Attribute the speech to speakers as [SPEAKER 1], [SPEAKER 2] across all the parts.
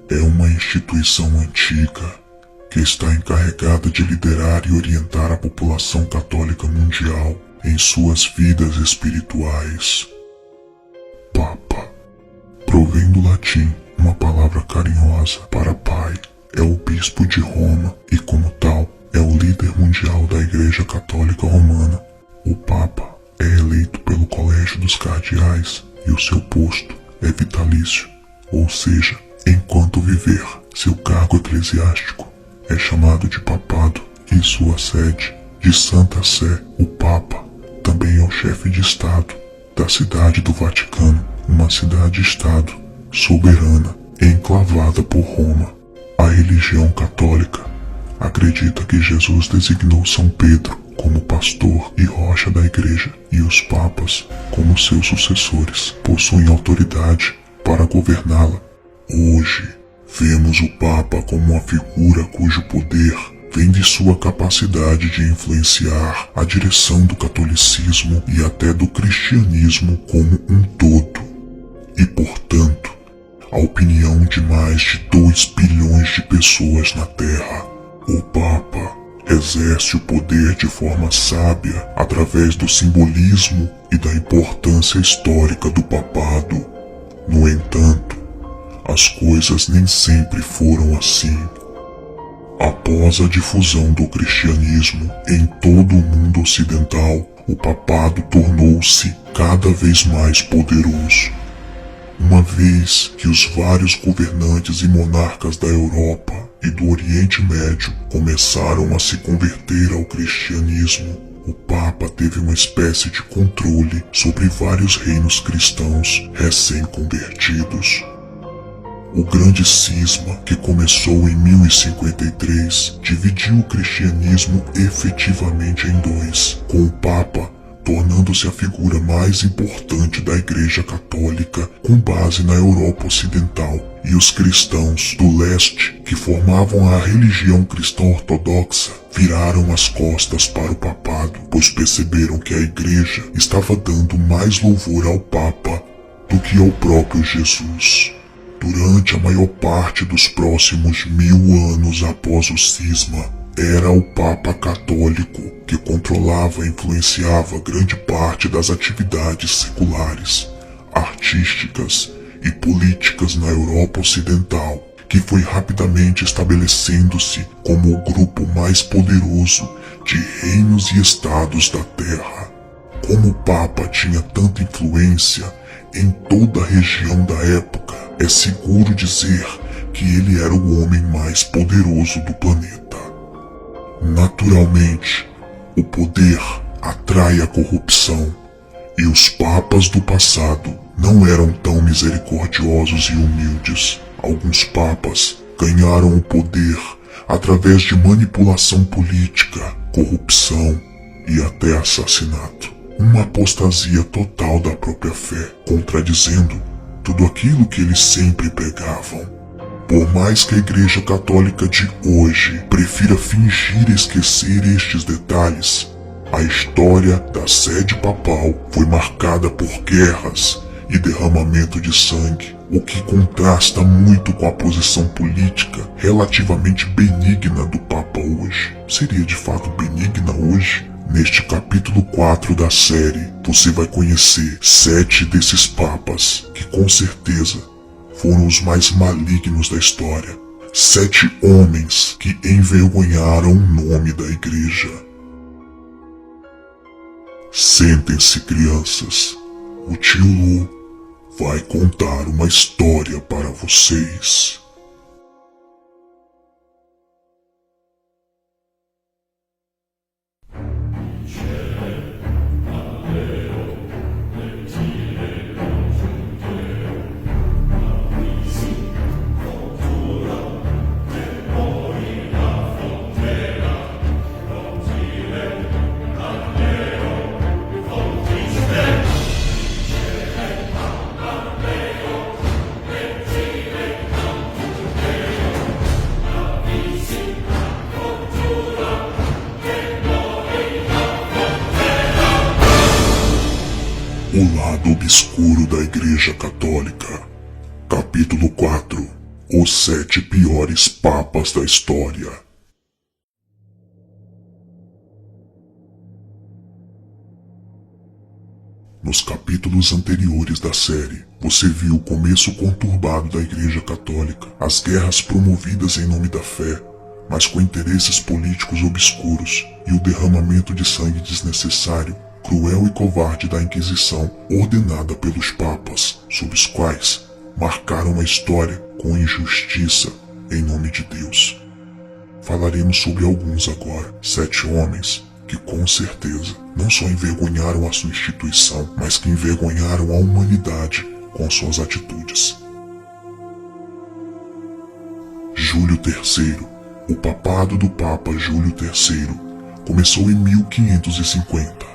[SPEAKER 1] é uma instituição antiga que está encarregada de liderar e orientar a população católica mundial em suas vidas espirituais. Papa provém do latim uma palavra carinhosa para pai. É o bispo de Roma e, como tal, é o líder mundial da Igreja Católica Romana. O Papa é eleito pelo Colégio dos Cardeais e o seu posto é vitalício, ou seja, enquanto viver seu cargo eclesiástico é chamado de papado, e sua sede de Santa Sé. O Papa também é o chefe de Estado da cidade do Vaticano, uma cidade-estado soberana enclavada por Roma. A religião católica acredita que Jesus designou São Pedro como pastor e rocha da igreja, e os papas, como seus sucessores, possuem autoridade para governá-la. Hoje, vemos o Papa como uma figura cujo poder vem de sua capacidade de influenciar a direção do catolicismo e até do cristianismo como um todo, e, portanto, a opinião de mais de 2 bilhões de pessoas na Terra. O Papa exerce o poder de forma sábia através do simbolismo e da importância histórica do papado. No entanto, as coisas nem sempre foram assim. Após a difusão do cristianismo em todo o mundo ocidental, o papado tornou-se cada vez mais poderoso. Uma vez que os vários governantes e monarcas da Europa e do Oriente Médio começaram a se converter ao cristianismo, o Papa teve uma espécie de controle sobre vários reinos cristãos recém-convertidos. O grande cisma, que começou em 1053, dividiu o cristianismo efetivamente em 2, com o Papa tornando-se a figura mais importante da Igreja Católica com base na Europa Ocidental, e os cristãos do leste, que formavam a religião cristã ortodoxa, viraram as costas para o papado, pois perceberam que a Igreja estava dando mais louvor ao Papa do que ao próprio Jesus. Durante a maior parte dos próximos 1000 anos após o cisma, era o Papa católico que controlava e influenciava grande parte das atividades seculares, artísticas e políticas na Europa Ocidental, que foi rapidamente estabelecendo-se como o grupo mais poderoso de reinos e estados da Terra. Como o Papa tinha tanta influência em toda a região da época, é seguro dizer que ele era o homem mais poderoso do planeta. Naturalmente, o poder atrai a corrupção, e os papas do passado não eram tão misericordiosos e humildes. Alguns papas ganharam o poder através de manipulação política, corrupção e até assassinato. Uma apostasia total da própria fé, contradizendo tudo aquilo que eles sempre pregavam. Por mais que a Igreja Católica de hoje prefira fingir esquecer estes detalhes, a história da sede papal foi marcada por guerras e derramamento de sangue, o que contrasta muito com a posição política relativamente benigna do Papa hoje. Seria de fato benigna hoje? Neste capítulo 4 da série, você vai conhecer 7 desses papas que com certeza foram os mais malignos da história. 7 homens que envergonharam o nome da igreja. Sentem-se, crianças. O tio Lu vai contar uma história para vocês. O lado obscuro da Igreja Católica. Capítulo 4. Os 7 piores papas da história. Nos capítulos anteriores da série, você viu o começo conturbado da Igreja Católica, as guerras promovidas em nome da fé, mas com interesses políticos obscuros, e o derramamento de sangue desnecessário, cruel e covarde da Inquisição ordenada pelos papas, sob os quais marcaram a história com injustiça em nome de Deus. Falaremos sobre alguns agora, 7 homens que com certeza não só envergonharam a sua instituição, mas que envergonharam a humanidade com suas atitudes. Júlio III, o papado do Papa Júlio III, começou em 1550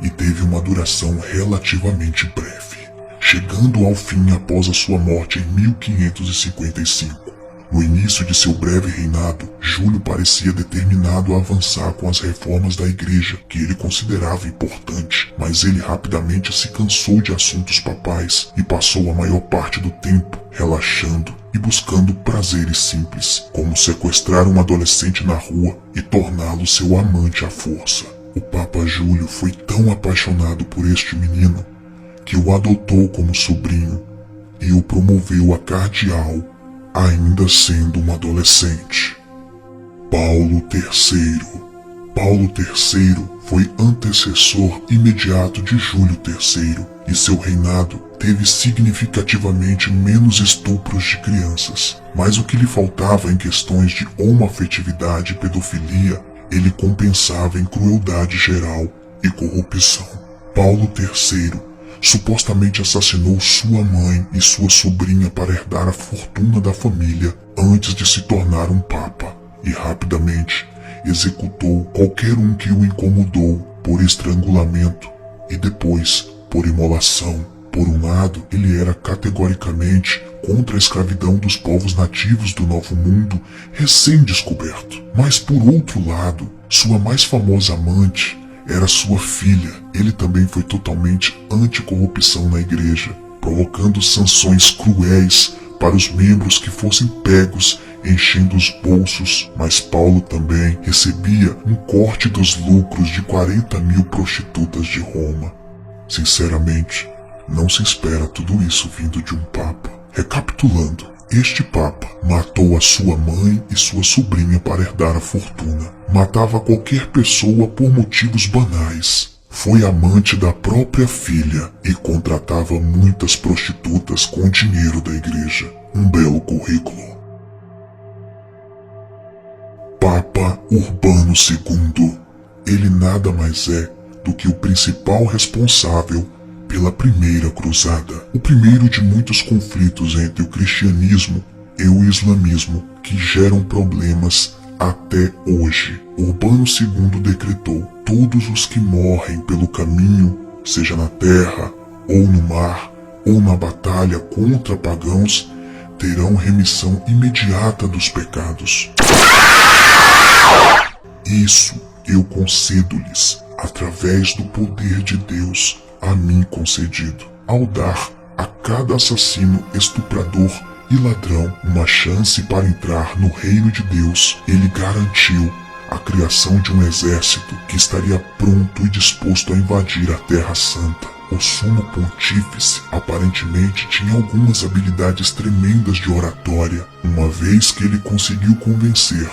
[SPEAKER 1] e teve uma duração relativamente breve, chegando ao fim após a sua morte em 1555. No início de seu breve reinado, Júlio parecia determinado a avançar com as reformas da igreja, que ele considerava importante, mas ele rapidamente se cansou de assuntos papais e passou a maior parte do tempo relaxando e buscando prazeres simples, como sequestrar um adolescente na rua e torná-lo seu amante à força. O Papa Júlio foi tão apaixonado por este menino que o adotou como sobrinho e o promoveu a cardeal, ainda sendo um adolescente. Paulo III. Paulo III foi antecessor imediato de Júlio III e seu reinado teve significativamente menos estupros de crianças, mas o que lhe faltava em questões de homoafetividade e pedofilia, ele compensava em crueldade geral e corrupção. Paulo III supostamente assassinou sua mãe e sua sobrinha para herdar a fortuna da família antes de se tornar um papa, e rapidamente executou qualquer um que o incomodou por estrangulamento e depois por imolação. Por um lado, ele era categoricamente contra a escravidão dos povos nativos do Novo Mundo recém-descoberto, mas por outro lado, sua mais famosa amante era sua filha. Ele também foi totalmente anticorrupção na igreja, provocando sanções cruéis para os membros que fossem pegos enchendo os bolsos, mas Paulo também recebia um corte dos lucros de 40.000 prostitutas de Roma. Sinceramente, não se espera tudo isso vindo de um papa. Recapitulando, este papa matou a sua mãe e sua sobrinha para herdar a fortuna. Matava qualquer pessoa por motivos banais. Foi amante da própria filha e contratava muitas prostitutas com o dinheiro da igreja. Um belo currículo. Papa Urbano II. Ele nada mais é do que o principal responsável pela Primeira Cruzada, o primeiro de muitos conflitos entre o cristianismo e o islamismo que geram problemas até hoje. Urbano II decretou: todos os que morrem pelo caminho, seja na terra, ou no mar, ou na batalha contra pagãos, terão remissão imediata dos pecados. Isso eu concedo-lhes, através do poder de Deus a mim concedido, ao dar a cada assassino, estuprador e ladrão uma chance para entrar no reino de Deus. Ele garantiu a criação de um exército que estaria pronto e disposto a invadir a Terra Santa. O sumo pontífice aparentemente tinha algumas habilidades tremendas de oratória, uma vez que ele conseguiu convencer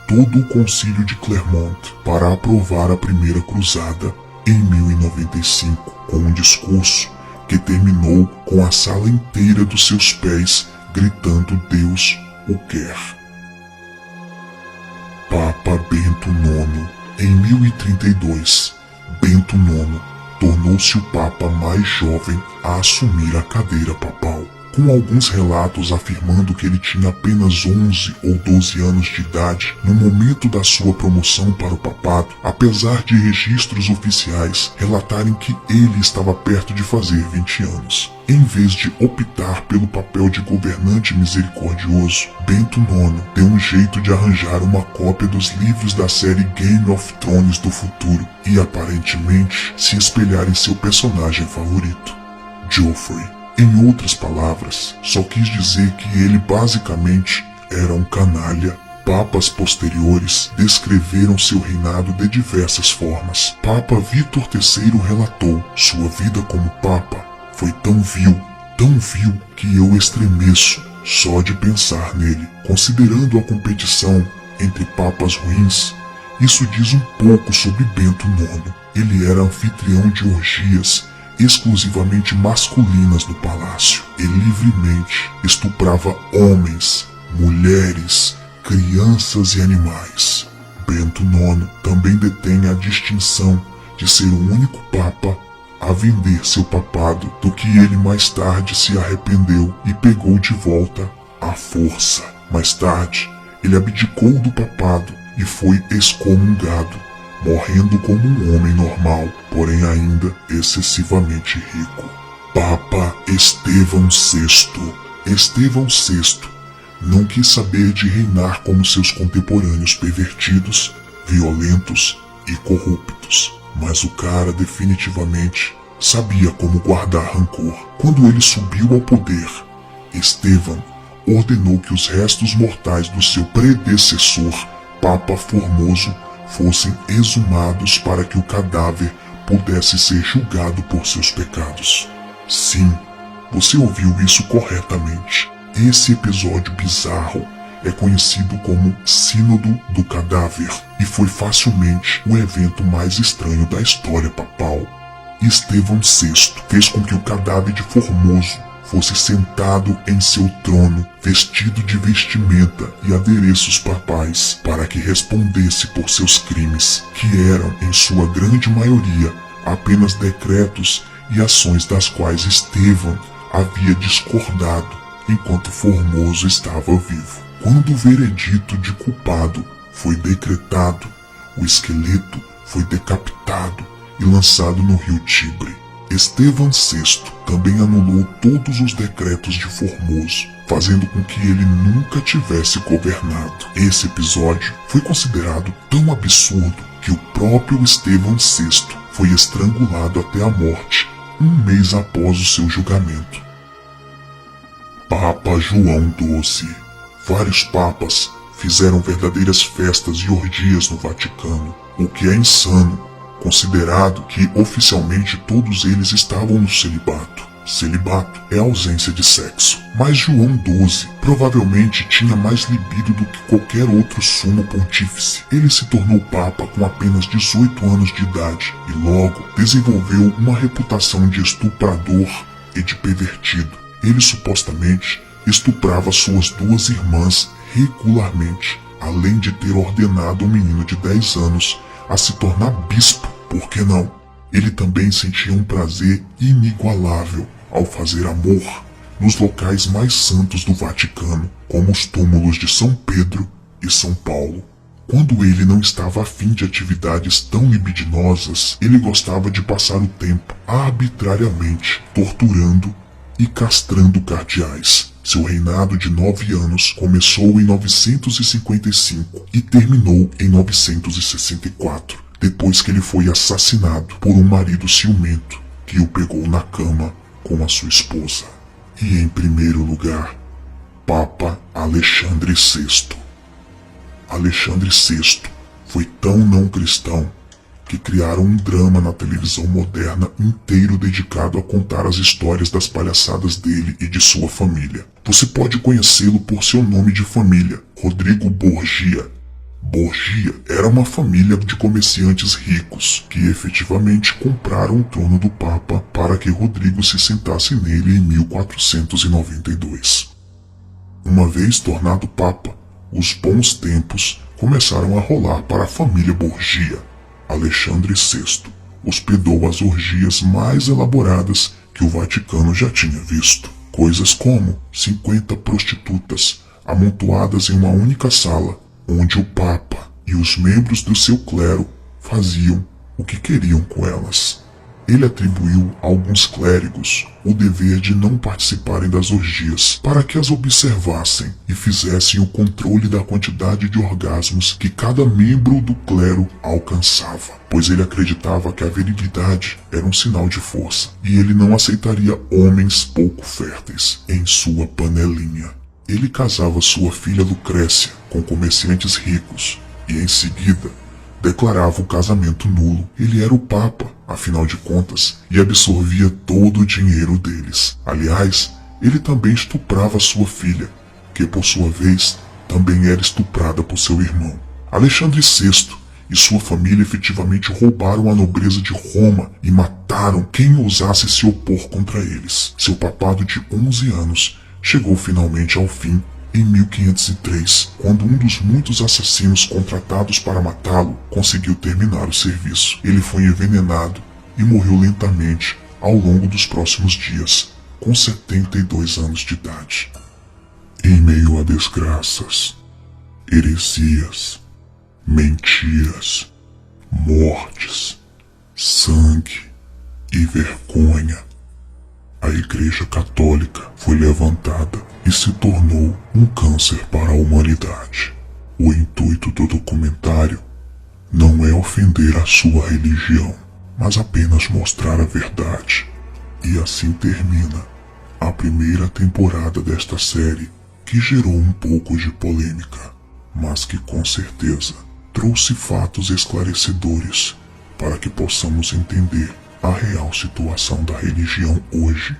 [SPEAKER 1] todo o concílio de Clermont para aprovar a Primeira Cruzada em 1095, com um discurso que terminou com a sala inteira dos seus pés gritando Deus o quer. Papa Bento IX. Em 1032, Bento IX tornou-se o papa mais jovem a assumir a cadeira papal, com alguns relatos afirmando que ele tinha apenas 11 ou 12 anos de idade no momento da sua promoção para o papado, apesar de registros oficiais relatarem que ele estava perto de fazer 20 anos. Em vez de optar pelo papel de governante misericordioso, Bento IX deu um jeito de arranjar uma cópia dos livros da série Game of Thrones do futuro e aparentemente se espelhar em seu personagem favorito, Joffrey. Em outras palavras, só quis dizer que ele basicamente era um canalha. Papas posteriores descreveram seu reinado de diversas formas. Papa Vítor III relatou: sua vida como Papa foi tão vil que eu estremeço só de pensar nele. Considerando a competição entre papas ruins, isso diz um pouco sobre Bento IX. Ele era anfitrião de orgias exclusivamente masculinas no palácio. Ele livremente estuprava homens, mulheres, crianças e animais. Bento IX também detém a distinção de ser o único papa a vender seu papado, do que ele mais tarde se arrependeu e pegou de volta à força. Mais tarde, ele abdicou do papado e foi excomungado, morrendo como um homem normal, porém ainda excessivamente rico. Papa Estevão VI. Estevão VI não quis saber de reinar como seus contemporâneos pervertidos, violentos e corruptos. Mas o cara definitivamente sabia como guardar rancor. Quando ele subiu ao poder, Estevão ordenou que os restos mortais do seu predecessor, Papa Formoso, fossem exumados para que o cadáver pudesse ser julgado por seus pecados. Sim, você ouviu isso corretamente. Esse episódio bizarro é conhecido como Sínodo do Cadáver e foi facilmente o evento mais estranho da história papal. Estevão VI fez com que o cadáver de Formoso fosse sentado em seu trono, vestido de vestimenta e adereços papais, para que respondesse por seus crimes, que eram, em sua grande maioria, apenas decretos e ações das quais Estevão havia discordado enquanto Formoso estava vivo. Quando o veredito de culpado foi decretado, o esqueleto foi decapitado e lançado no rio Tibre. Estevão VI também anulou todos os decretos de Formoso, fazendo com que ele nunca tivesse governado. Esse episódio foi considerado tão absurdo que o próprio Estevão VI foi estrangulado até a morte, um mês após o seu julgamento. Papa João XII. Vários papas fizeram verdadeiras festas e orgias no Vaticano, o que é insano, considerado que oficialmente todos eles estavam no celibato. Celibato é a ausência de sexo. Mas João XII provavelmente tinha mais libido do que qualquer outro sumo pontífice. Ele se tornou papa com apenas 18 anos de idade e logo desenvolveu uma reputação de estuprador e de pervertido. Ele supostamente estuprava suas duas irmãs regularmente, além de ter ordenado um menino de 10 anos a se tornar bispo. Por que não? Ele também sentia um prazer inigualável ao fazer amor nos locais mais santos do Vaticano, como os túmulos de São Pedro e São Paulo. Quando ele não estava afim de atividades tão libidinosas, ele gostava de passar o tempo arbitrariamente torturando e castrando cardeais. Seu reinado de 9 anos começou em 955 e terminou em 964, depois que ele foi assassinado por um marido ciumento que o pegou na cama com a sua esposa. E em primeiro lugar, Papa Alexandre VI. Alexandre VI foi tão não cristão que criaram um drama na televisão moderna inteiro dedicado a contar as histórias das palhaçadas dele e de sua família. Você pode conhecê-lo por seu nome de família, Rodrigo Borgia. Borgia era uma família de comerciantes ricos que efetivamente compraram o trono do Papa para que Rodrigo se sentasse nele em 1492. Uma vez tornado Papa, os bons tempos começaram a rolar para a família Borgia. Alexandre VI hospedou as orgias mais elaboradas que o Vaticano já tinha visto. Coisas como 50 prostitutas amontoadas em uma única sala, onde o Papa e os membros do seu clero faziam o que queriam com elas. Ele atribuiu a alguns clérigos o dever de não participarem das orgias, para que as observassem e fizessem o controle da quantidade de orgasmos que cada membro do clero alcançava, pois ele acreditava que a virilidade era um sinal de força, e ele não aceitaria homens pouco férteis em sua panelinha. Ele casava sua filha Lucrécia com comerciantes ricos, e em seguida declarava o casamento nulo. Ele era o Papa, afinal de contas, e absorvia todo o dinheiro deles. Aliás, ele também estuprava sua filha, que por sua vez também era estuprada por seu irmão. Alexandre VI e sua família efetivamente roubaram a nobreza de Roma e mataram quem ousasse se opor contra eles. Seu papado de 11 anos chegou finalmente ao fim em 1503, quando um dos muitos assassinos contratados para matá-lo conseguiu terminar o serviço. Ele foi envenenado e morreu lentamente ao longo dos próximos dias, com 72 anos de idade. Em meio a desgraças, heresias, mentiras, mortes, sangue e vergonha, a Igreja Católica foi levantada e se tornou um câncer para a humanidade. O intuito do documentário não é ofender a sua religião, mas apenas mostrar a verdade. E assim termina a primeira temporada desta série, que gerou um pouco de polêmica, mas que com certeza trouxe fatos esclarecedores para que possamos entender a real situação da religião hoje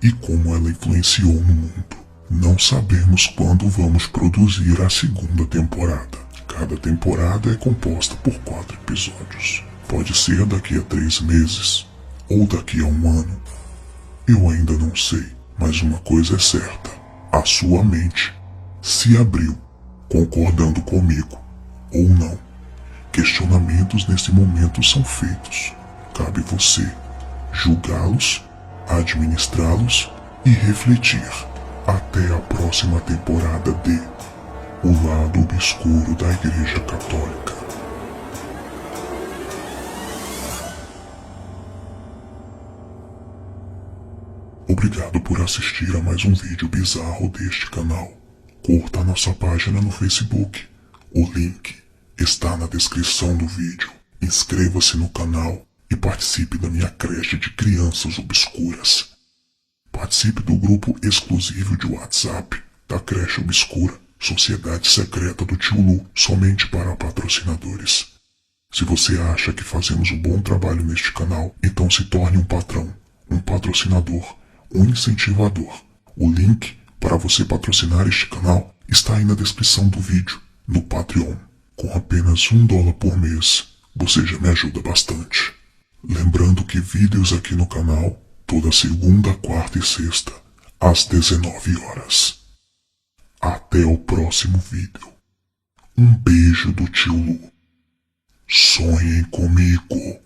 [SPEAKER 1] e como ela influenciou no mundo. Não sabemos quando vamos produzir a segunda temporada. Cada temporada é composta por 4 episódios. Pode ser daqui a 3 meses ou daqui a 1 ano. Eu ainda não sei, mas uma coisa é certa: a sua mente se abriu, concordando comigo ou não. Questionamentos nesse momento são feitos. Cabe você julgá-los, administrá-los e refletir. Até a próxima temporada de O Lado Obscuro da Igreja Católica. Obrigado por assistir a mais um vídeo bizarro deste canal. Curta a nossa página no Facebook. O link está na descrição do vídeo. Inscreva-se no canal e participe da minha creche de crianças obscuras. Participe do grupo exclusivo de WhatsApp da Creche Obscura, Sociedade Secreta do Tio Lu, somente para patrocinadores. Se você acha que fazemos um bom trabalho neste canal, então se torne um patrão, um patrocinador, um incentivador. O link para você patrocinar este canal está aí na descrição do vídeo, no Patreon. Com apenas $1 por mês, você já me ajuda bastante. Lembrando que vídeos aqui no canal, toda segunda, quarta e sexta, às 19 horas. Até o próximo vídeo. Um beijo do Tio Lu. Sonhem comigo.